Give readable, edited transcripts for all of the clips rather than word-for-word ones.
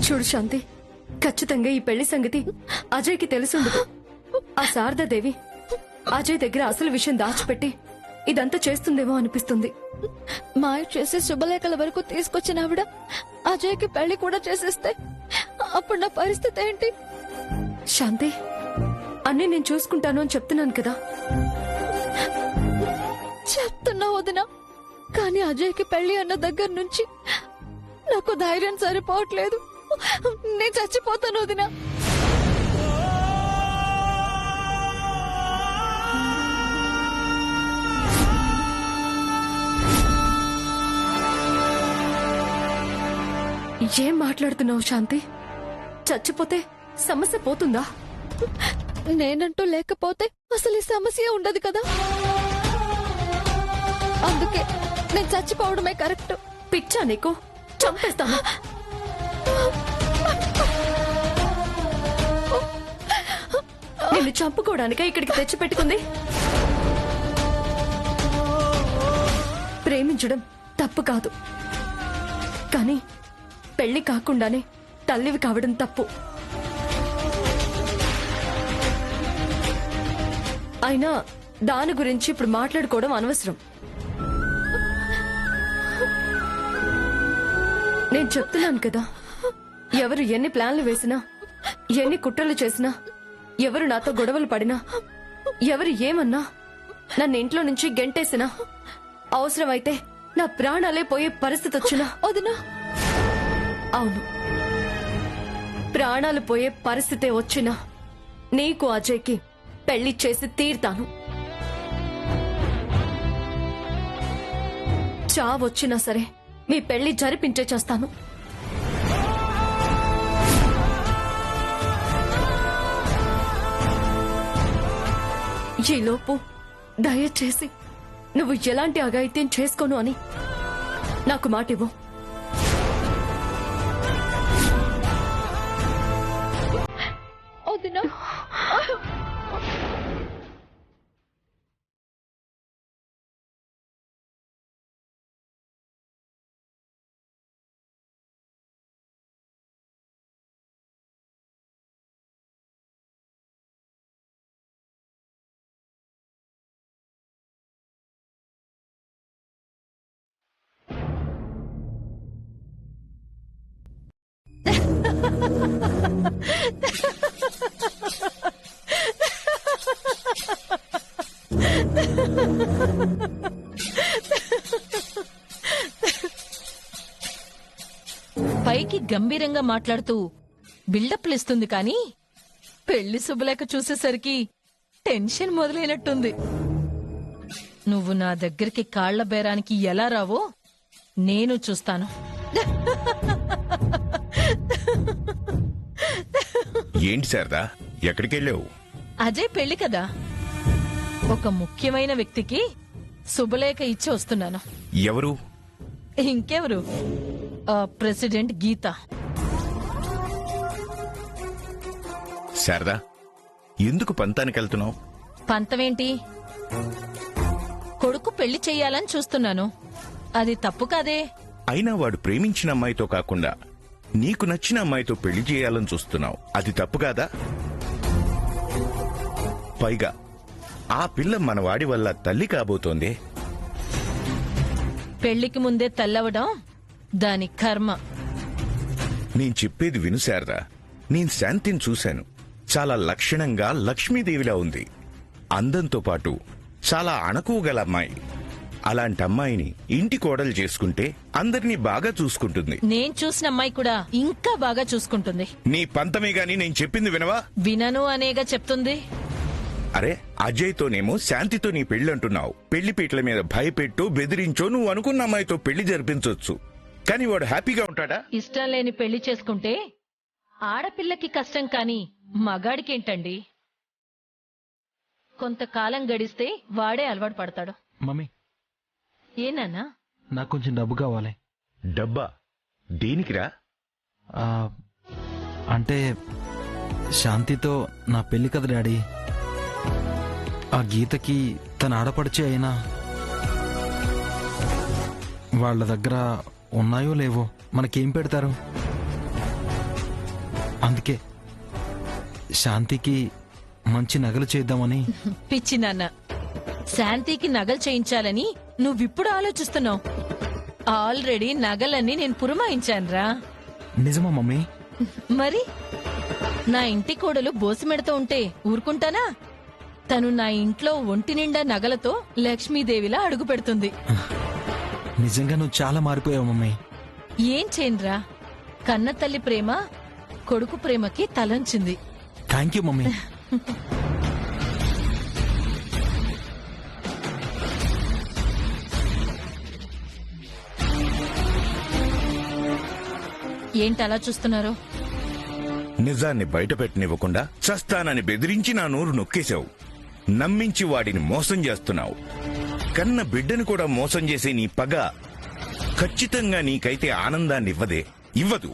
చూడు శాంతి, ఖచ్చితంగా ఈ పెళ్లి సంగతి అజయ్కి తెలుసుండదు. ఆ శారదాదేవి అజయ్ దగ్గర అసలు విషయం దాచిపెట్టి ఇదంతా చేస్తుందేమో అనిపిస్తుంది. మాయ చేసి శుభలేఖల వరకు తీసుకొచ్చిన ఆవిడ అజయ్కి పెళ్లి కూడా చేసేస్తే అప్పుడు నా పరిస్థితి ఏంటి? శాంతి, అన్నీ నేను చూసుకుంటాను అని చెప్తున్నాను కదా. చెప్తున్నా వదినా, కానీ అజయ్కి పెళ్లి అన్న దగ్గర నుంచి నాకు ధైర్యం సరిపోవట్లేదు. నేను చచ్చిపోతాను వదినా. ఏం మాట్లాడుతున్నావు శాంతి? చచ్చిపోతే సమస్య పోతుందా? నేనంటూ లేకపోతే అసలు ఈ సమస్య ఉండదు కదా. అందుకే నేను చచ్చిపోవడమే కరెక్ట్. పిచ్చా నీకు? చంపేస్తాను. నిన్ను చంపుకోవడానిక ఇక్కడికి తెచ్చిపెట్టుకుంది? ప్రేమించడం తప్పు కాదు, కానీ పెళ్లి కాకుండానే తల్లివి కావడం తప్పు. అయినా దాని గురించి ఇప్పుడు మాట్లాడుకోవడం అనవసరం. నేను చెప్తున్నాను కదా, ఎవరు ఎన్ని ప్లాన్లు వేసినా, ఎన్ని కుట్రలు చేసినా, ఎవరు నాతో గొడవలు పడినా, ఎవరు ఏమన్నా, నన్ను ఇంట్లో నుంచి గెంటేసినా, అవసరమైతే నా ప్రాణాలే పోయే పరిస్థితి వచ్చినా వదినా. అవును, ప్రాణాలు పోయే పరిస్థితే వచ్చినా నీకు అజయ్కి పెళ్లి చేసి తీరుతాను. చావొచ్చినా సరే మీ పెళ్లి జరిపించే చేస్తాను. ఈలోపు దయచేసి నువ్వు ఎలాంటి అఘాయిత్యం చేసుకోను అని నాకు మాటివ్వు. వదినా, పైకి గంభీరంగా మాట్లాడుతూ బిల్డప్లు ఇస్తుంది కానీ పెళ్లి శుభలేఖ చూసేసరికి టెన్షన్ మొదలైనట్టుంది. నువ్వు నా దగ్గరికి కాళ్ల బేరానికి ఎలా రావో నేను చూస్తాను. ఏంటి శారదా, ఎక్కడికెళ్ళావు? అజయ్ పెళ్లి కదా, ఒక ముఖ్యమైన వ్యక్తికి శుభలేఖ ఇచ్చి వస్తున్నాను. ఎవరు? ఇంకెవరు, ప్రెసిడెంట్ గీత. శారదా, ఎందుకు పంతానికి వెళ్తున్నావు? పంతమేంటి? కొడుకు పెళ్లి చెయ్యాలని చూస్తున్నాను. అది తప్పు కాదే. అయినా వాడు ప్రేమించిన అమ్మాయితో కాకుండా నీకు నచ్చిన అమ్మాయితో పెళ్లి చేయాలని చూస్తున్నావు. అది తప్పు కాదా? పైగా ఆ పిల్ల మన వాడి వల్ల తల్లి కాబోతోంది. పెళ్లికి ముందే తల్లవడం దాని కర్మ. నేను చెప్పేది విను శారదా. నేను శాంతిని చూశాను. చాలా లక్షణంగా లక్ష్మీదేవిలా ఉంది. అందంతో పాటు చాలా అణకువగల అమ్మాయి. అలాంటి అమ్మాయిని ఇంటి కోడలు చేసుకుంటే అందరినీ బాగా చూసుకుంటుంది. నేను చూసిన అమ్మాయి కూడా ఇంకా బాగా చూసుకుంటుంది. నీ పంతమే గాని నేను చెప్పింది వినవా? వినను అనేగా చెప్తుంది. అరే, అజయ్తోనేమో శాంతితో నీ పెళ్లంటున్నావు. పెళ్లి పీటల మీద భయపెట్టో బెదిరించో నువ్వు అనుకున్న అమ్మాయితో పెళ్లి జరిపించవచ్చు. కానీ వాడు హ్యాపీగా ఉంటాడా? ఇష్టం లేని పెళ్లి చేసుకుంటే ఆడపిల్లకి కష్టం, కాని మగాడికేంటండి? కొంతకాలం గడిస్తే వాడే అలవాటు పడతాడు. మమ్మీ, ఏనాన్నా? నాకు కొంచెం డబ్బు కావాలి. డబ్బా? దేనికిరా? అంటే శాంతితో నా పెళ్లి కదా డాడీ. ఆ గీతకి తన ఆడపడిచే అయినా వాళ్ళ దగ్గర ఉన్నాయో లేవో మనకేం పెడతారు? అందుకే శాంతికి మంచి నగలు చేద్దామని. పిచ్చి నాన్న, శాంతికి నగలు చేయించాలని నువ్విప్పుడు ఆలోచిస్తున్నావు. ఆల్రెడీ నగలన్నీ నేను పురమాయించానురా. నిజమా మమ్మీ? మరి నా ఇంటి కోడలు బోసిమెడతో ఉంటే ఊరుకుంటానా? తను నా ఇంట్లో ఒంటి నిండా నగలతో లక్ష్మీదేవిలా అడుగు పెడుతుంది. నిజంగా నువ్వు చాలా మారిపోయావు మమ్మీ. ఏం చేయనురా, కన్న తల్లి ప్రేమ కొడుకు ప్రేమకి తలంచింది. Thank you mummy. ఏంటి అలా చూస్తున్నారు? నిజాన్ని బయటపెట్టనివ్వకుండా చస్తానని బెదిరించి నా నోరు నొక్కేశావు. నమ్మించి వాడిని మోసం చేస్తున్నావు. కన్న బిడ్డను కూడా మోసం చేసే నీ పగ ఖచ్చితంగా నీకైతే ఆనందాన్ని ఇవ్వదే, ఇవ్వదు.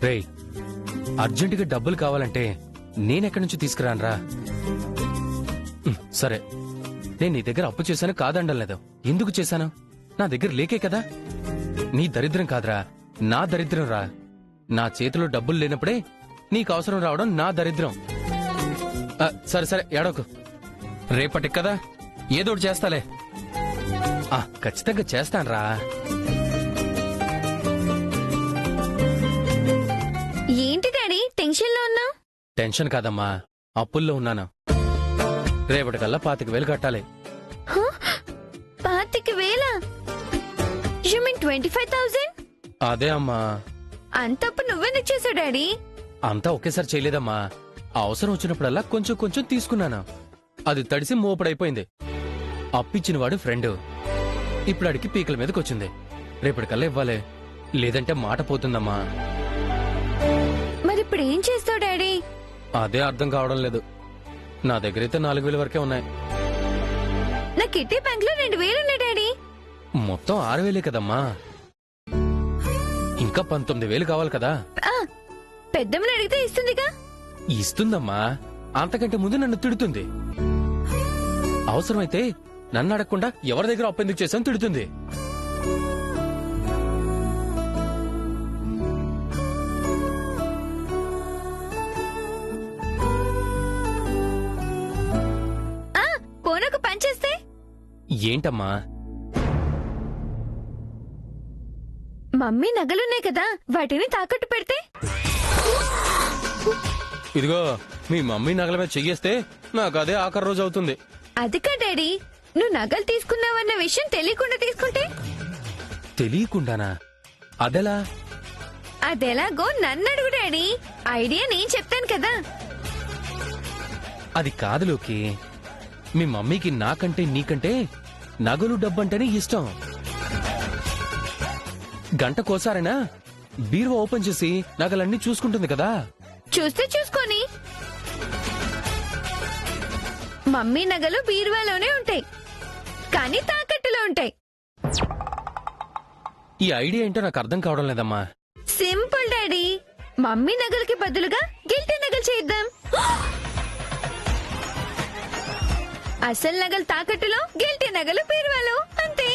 రేయ్, అర్జెంటుగా డబ్బులు కావాలంటే నేనెక్కడి నుంచి తీసుకురానురా? సరే, నేను నీ దగ్గర అప్పు చేశాను కాదండలేదు. ఎందుకు చేశాను? నా దగ్గర లేకే కదా. నీ దరిద్రం కాదురా, నా దరిద్రం రా. నా చేతిలో డబ్బులు లేనప్పుడే నీకు అవసరం రావడం నా దరిద్రం. సరే సరే, ఏడోకు. రేపటికి కదా ఏదోటి చేస్తాలే. ఖచ్చితంగా చేస్తానురా. ఏంటి డాడీ టెన్షన్ లో ఉన్నా? టెన్షన్ కాదమ్మా, అప్పుల్లో ఉన్నాను. రేపటికల్లా 25,000 కట్టాలి. 25,000? You mean 25,000? అదే అమ్మా. అంత అప్పు నువ్వెందుకు చేసావు డాడీ? అంతా ఒకేసారి చేయలేదమ్మా. అవసరం వచ్చినప్పుడల్లా కొంచెం కొంచెం తీసుకున్నాను. అది తడిసి మోపడైపోయింది. అప్పిచ్చిన వాడు ఫ్రెండ్. ఇప్పుడు అడిగి పీకల మీదకొచ్చింది. రేపటికల్లా ఇవ్వాలి, లేదంటే మాట పోతుందమ్మా. మరి ఇప్పుడు ఏం చేస్తావు డాడీ? అదే అర్థం కావడం లేదు. నా దగ్గరైతే 4,000 వరకే ఉన్నాయి. నా కిట్టి బ్యాంక్ లో 2,000 ఉన్నాయి డాడీ. మొత్తం 6,000 కదమ్మా. ఇంకా 19,000 కావాలి కదా. పెద్దమ్మని అడిగితే ఇస్తుందిగా. ఇస్తుందమ్మా, అంతకంటే ముందు నన్ను తిడుతుంది. అవసరమైతే నన్ను అడగకుండా ఎవరి దగ్గర అప్పు ఎందుకు చేశాను తిడుతుంది. పోనకు పనిచేస్తే ఏంటమ్మా? మమ్మీ నగలున్నాయి కదా, వాటిని తాకట్టు పెడితే? ఇదిగో, మీ మమ్మీ నగల మీద చెయ్యేస్తే నాకు అదే ఆఖరి రోజు అవుతుంది. అదికా డాడీ, నువ్వు నగలు తీసుకున్నావన్న విషయం తెలియకుండా తీసుకుంటే? తెలియకుండానా? అదెలా? అదెలాగో నన్ను అడుగు డాడీ. ఐడియా నేను చెప్తాను కదా. అది కాదులోకి, మీ మమ్మీకి నాకంటే నీకంటే నగలు డబ్బంటేనే ఇష్టం. గంటకోసారైనా బీరువా ఓపెన్ చేసి నగలన్నీ చూసుకుంటుంది కదా. చూస్తే చూసుకొని. మమ్మీ నగలు బీరువాలోనే ఉంటాయి, కానీ తాకట్టులో ఉంటాయి. ఈ ఐడియా ఏంటో నాకు అర్థం కావడం లేదమ్మా. సింపుల్ డాడీ, మమ్మీ నగలకి బదులుగా గిల్టీ నగలు చేద్దాం. అసలు నగలు తాకట్టులో, గిల్టీ నగలు బీరువాలో, అంతే.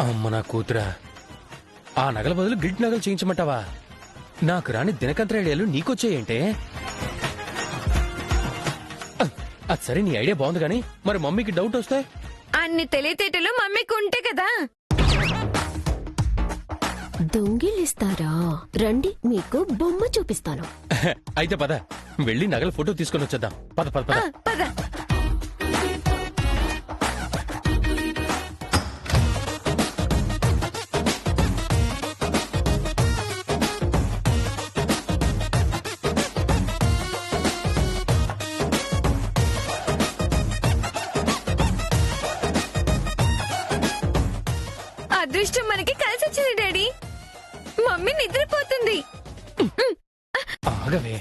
అమ్మ నా కూతురా, ఆ నగల బదులు గిల్ట్ నగలు చేయించమంటావా? నాకు రాని దినకంత్ర ఐడియాలు నీకొచ్చాయంటే? అది సరే, నీ ఐడియా బాగుంది గానీ మరి మమ్మీకి డౌట్ వస్తే? అన్ని తెలివితేటలు మమ్మీకి ఉంటే కదా. దొంగిలిస్తారా? రండి, మీకు బొమ్మ చూపిస్తాను. అయితే పద, వెళ్ళి నగల ఫోటో తీసుకొని వచ్చేద్దాం. పద పద పద. పద. అదృష్టం మనకి కలిసి వచ్చింది డాడీ. మమ్మీ నిద్రపోతుంది. ఆగవే.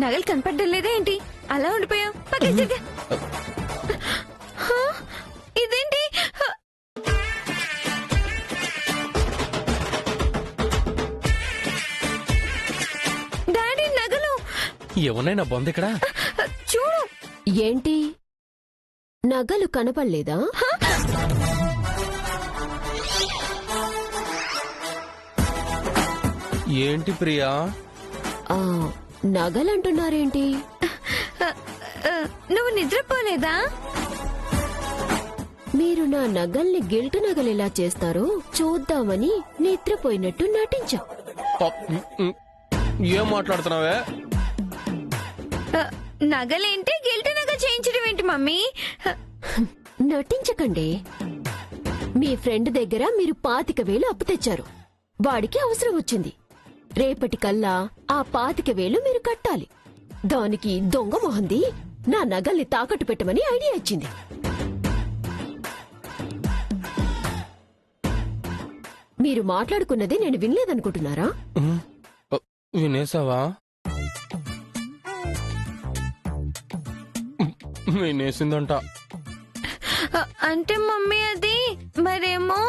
నగలు కనపడ్డం లేదా ఏంటి? అలా ఉండిపోయావు. పక్కకి జరగ. హా? ఇదేంటి? హ! డాడీ నగలు ఏమున్నాయి నా బొంద ఇక్కడ? చూడు. ఏంటి నగలు కనపడలేదా? ఏంటి ప్రియా? ఆ, నగలంటున్నారేంటి? నువ్వు నిద్రపోలేదా? మీరు నా నగల్ని గిల్టు నగలెలా చేస్తారో చూద్దామని నిద్రపోయినట్టు నటించా. ఏం మాట్లాడుతున్నావే? నగలేంటి, గిల్టు నగ చేయించడం ఏంటి మమ్మీ? నటించకండి. మీ ఫ్రెండ్ దగ్గర మీరు 25,000 అప్పు తెచ్చారు. వాడికి అవసరం వచ్చింది. రేపటికల్లా ఆ 25,000 మీరు కట్టాలి. దానికి దొంగ మొహంది నా నగల్ని తాకట్టు పెట్టమని ఐడియా ఇచ్చింది. మీరు మాట్లాడుకున్నది నేను వినలేదనుకుంటున్నారా? వినేసావా? వినేసిందంట. అంటే మమ్మీ అది మరేమో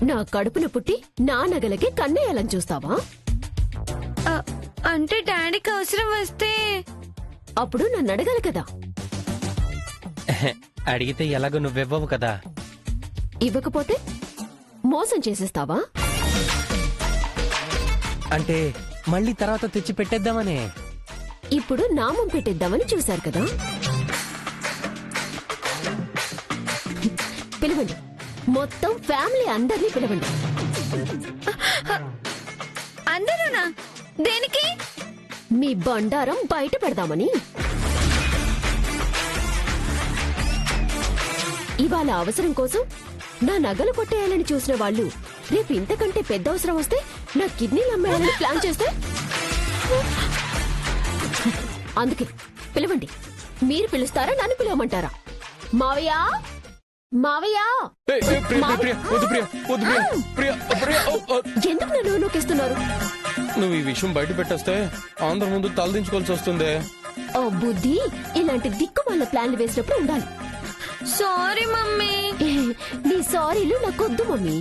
నా కడుపున పుట్టి నా నగలకి కన్నేయాలని చూస్తావా? అంటే డాడీకి అవసరం వస్తే అప్పుడు నన్ను అడగాలి కదా. అడిగితే ఎలాగో నువ్వివ్వవు కదా. ఇవ్వకపోతే మోసం చేసేస్తావా? అంటే మళ్ళీ తర్వాత తెచ్చి పెట్టేద్దామనే. ఇప్పుడు నామం పెట్టిద్దామని చూశారు కదా. పిలవండి, మొత్తం ఫ్యామిలీ అందరినీ పిలవండి. అందరూనా? దేనికి? మీ బండారం బయట పెడదామని. ఇవాళ అవసరం కోసం నా నగలు కొట్టేయాలని చూసిన వాళ్ళు రేపు ఇంతకంటే పెద్ద అవసరం వస్తే నా కిడ్నీలు అమ్మేయాలని ప్లాన్ చేస్తే అందుకే పిలవండి. మీరు పిలుస్తారా, నన్ను పిలవమంటారా? మావయ్య, మావయ్య, ఎందుకు నన్ను నొక్కిస్తున్నారు? నువ్వు ఈ విషయం బయట పెట్టేస్తే అందరి ముందు తలదించుకోవాల్సి వస్తుంది. ఓ బుద్ధి ఇలాంటి దిక్కుమాల ప్లాన్లు వేసినప్పుడు ఉండాలి. Sorry mummy. నీ సారీలు నాకొద్దు మమ్మీ.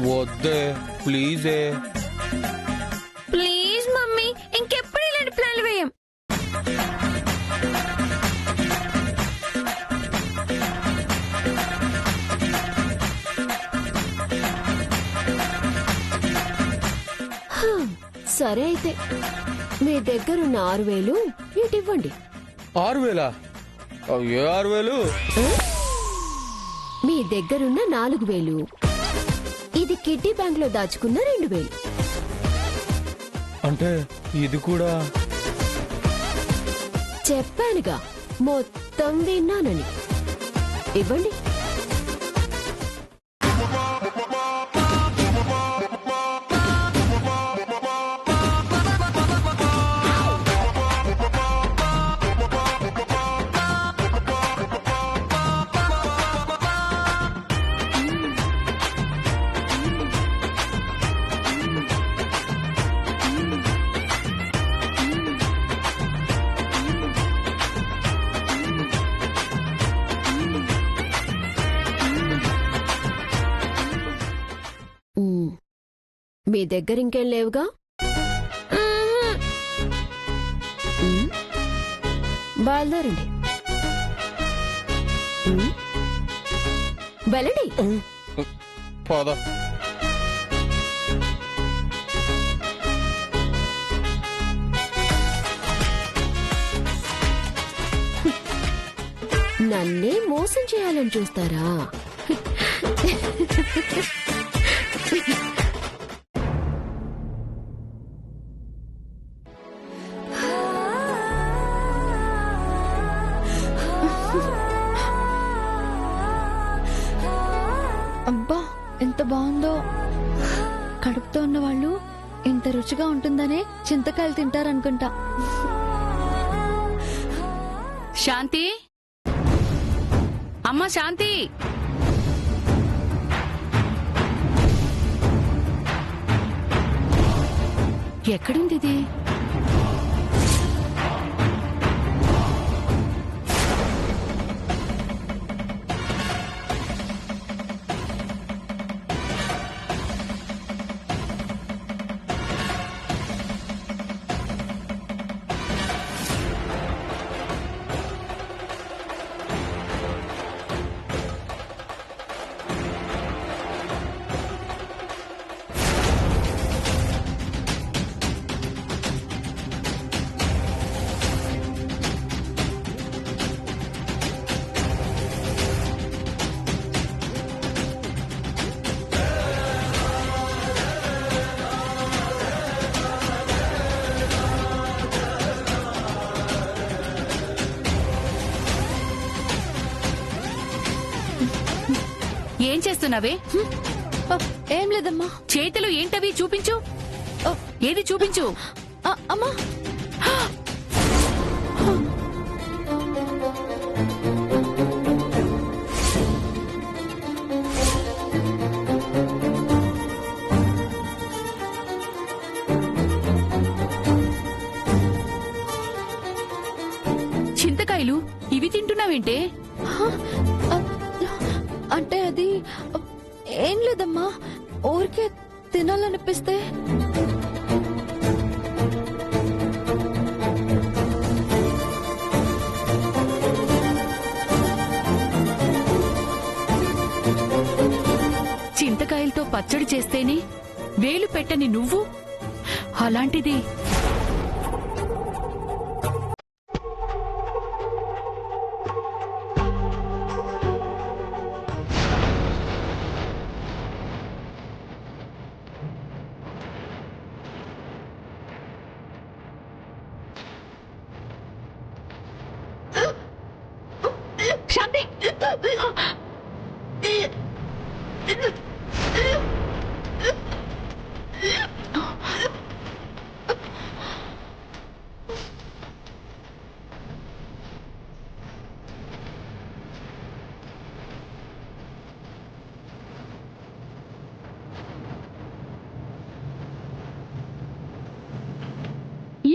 వద్దే ప్లీజే. ప్లీజ్ మమ్మీ, ఇంకెప్పుడు ఇలాంటి ప్లాన్లు వేయం. సరే అయితే మీ దగ్గరున్న 6,000 ఇటు ఇవ్వండి. 6,000? ఏ 6,000? మీ దగ్గరున్న 4,000 ఇది కిడ్నీ బ్యాంక్ లో దాచుకున్న 2,000. అంటే ఇది కూడా? చెప్పానుగా మొత్తం విన్నానని. ఇవ్వండి. మీ దగ్గర ఇంకేం లేవుగా? బయలుదేరండి. వెళ్ళండి. పోదా. నన్నే మోసం చేయాలని చూస్తారా? అబ్బా ఎంత బాగుందో. కడుపుతో ఉన్న వాళ్ళు ఇంత రుచిగా ఉంటుందనే చింతకాయలు తింటారనుకుంటా. శాంతి, అమ్మ శాంతి, ఎక్కడుంది ఇది? చేస్తున్నావే? ఏం లేదమ్మా. చేతులు ఏంటవి? చూపించు. ఏది చూపించు. అమ్మా, చింతకాయలు ఇవి తింటున్నావేంటే? అంటే అది ఏం లేదమ్మా, ఊరికే తినాలనిపిస్తే. చింతకాయలతో పచ్చడి చేస్తేనే వేలు పెట్టని నువ్వు అలాంటిది. శాంతి,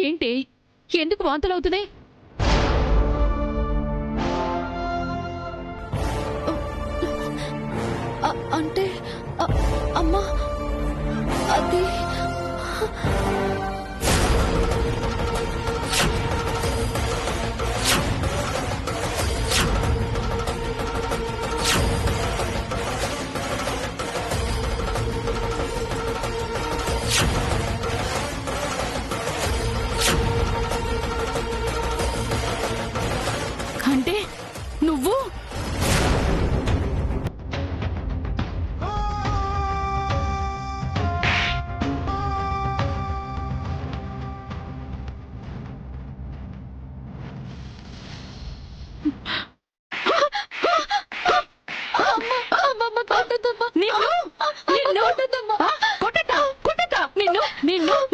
ఏంటి? ఎందుకు వాంతులవుతున్నాయి? అంటే అమ్మా, అది అంటే నువ్వు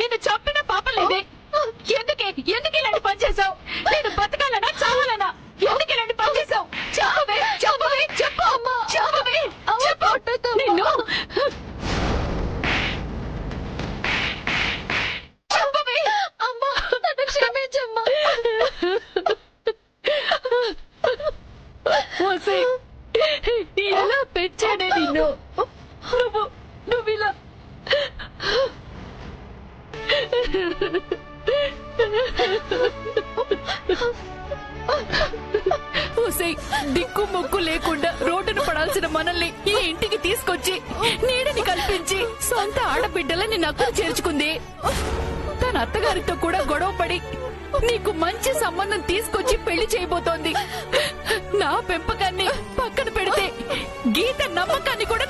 నిన్ను చంపిన పాపం లేదే. ఎందుకు ఇలాంటి పని చేసావు? నేను బతకాలనా చావాలనా? ఎందుకు ఇలాంటి పని చేసావు? చెప్పవే, చెప్పవే, చెప్పు, చెప్పవే, చెప్పు. నిన్ను చెప్పవే. అమ్మా, నన్ను క్షమించమ్మా. ఎలా పెంచాడే నిన్ను? నువ్వు ఇలా దిక్కు మొక్కు లేకుండా రోడ్డును పడాల్సిన మనల్ని ఈ ఇంటికి తీసుకొచ్చి నీడని కల్పించి సొంత ఆడబిడ్డలని నక్కులు చేర్చుకుంది. తన అత్తగారితో కూడా గొడవ పడి నీకు మంచి సంబంధం తీసుకొచ్చి పెళ్లి చేయబోతోంది. నా పెంపకాన్ని పక్కన పెడితే గీత నమ్మకాన్ని కూడా